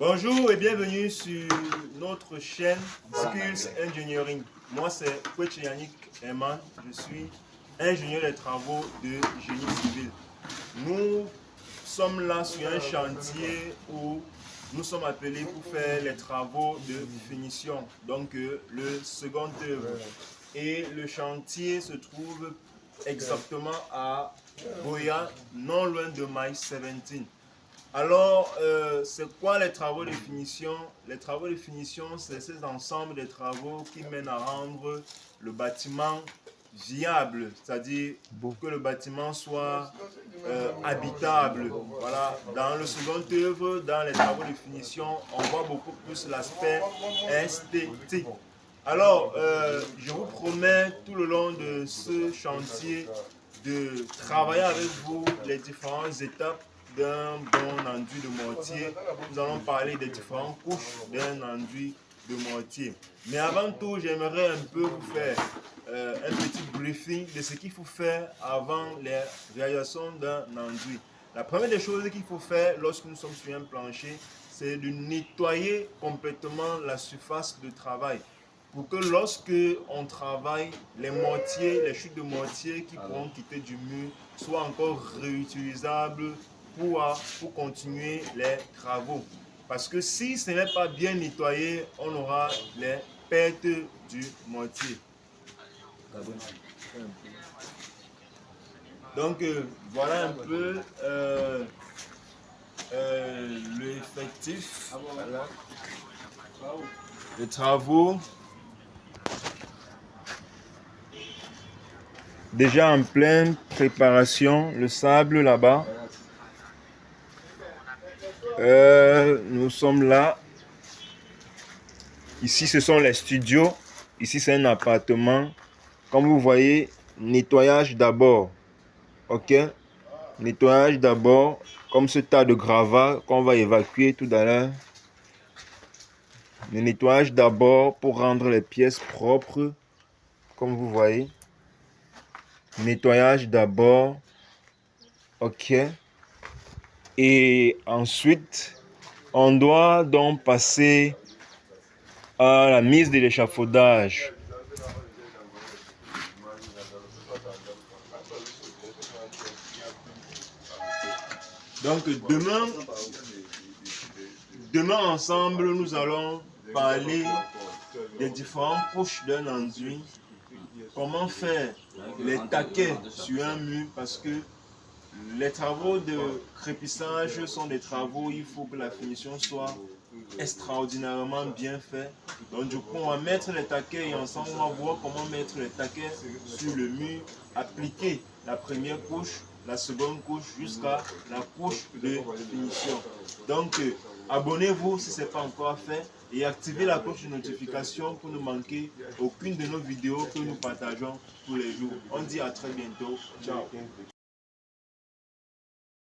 Bonjour et bienvenue sur notre chaîne Skills Engineering. Moi c'est Coach Yannick Eman, je suis ingénieur des travaux de génie civil. Nous sommes là sur un chantier où nous sommes appelés pour faire les travaux de finition, donc le second œuvre. Et le chantier se trouve exactement à Boya, non loin de My 17. Alors, c'est quoi les travaux de finition? Les travaux de finition, c'est ces ensembles de travaux qui mènent à rendre le bâtiment viable, c'est-à-dire que le bâtiment soit habitable. Voilà. Dans le second œuvre, dans les travaux de finition, on voit beaucoup plus l'aspect esthétique. Alors, je vous promets tout le long de ce chantier de travailler avec vous les différentes étapes d'un bon enduit de mortier. Nous allons parler des différentes couches d'un enduit de mortier. Mais avant tout, j'aimerais un peu vous faire un petit briefing de ce qu'il faut faire avant la réalisation d'un enduit. La première des choses qu'il faut faire lorsque nous sommes sur un plancher, c'est de nettoyer complètement la surface de travail, pour que lorsque on travaille, les mortiers, les chutes de mortier qui pourront quitter du mur soient encore réutilisables pour continuer les travaux. Parce que si ce n'est pas bien nettoyé, on aura les pertes du mortier. Donc voilà un peu l'effectif. Voilà. Les travaux. Déjà en pleine préparation, le sable là-bas. Nous sommes là. Ici, ce sont les studios. Ici, c'est un appartement. Comme vous voyez, nettoyage d'abord. Ok? Nettoyage d'abord, comme ce tas de gravats qu'on va évacuer tout à l'heure. Le nettoyage d'abord pour rendre les pièces propres, comme vous voyez. Nettoyage d'abord. Ok. Et ensuite, on doit donc passer à la mise de l'échafaudage. Donc demain ensemble, nous allons parler des différentes couches d'un enduit. Comment faire les taquets sur un mur, parce que les travaux de crépissage sont des travaux où il faut que la finition soit extraordinairement bien faite. Donc du coup, on va mettre les taquets et ensemble, on va voir comment mettre les taquets sur le mur, appliquer la première couche, la seconde couche jusqu'à la couche de finition. Donc, abonnez-vous si ce n'est pas encore fait et activez la cloche de notification pour ne manquer aucune de nos vidéos que nous partageons tous les jours. On dit à très bientôt. Ciao.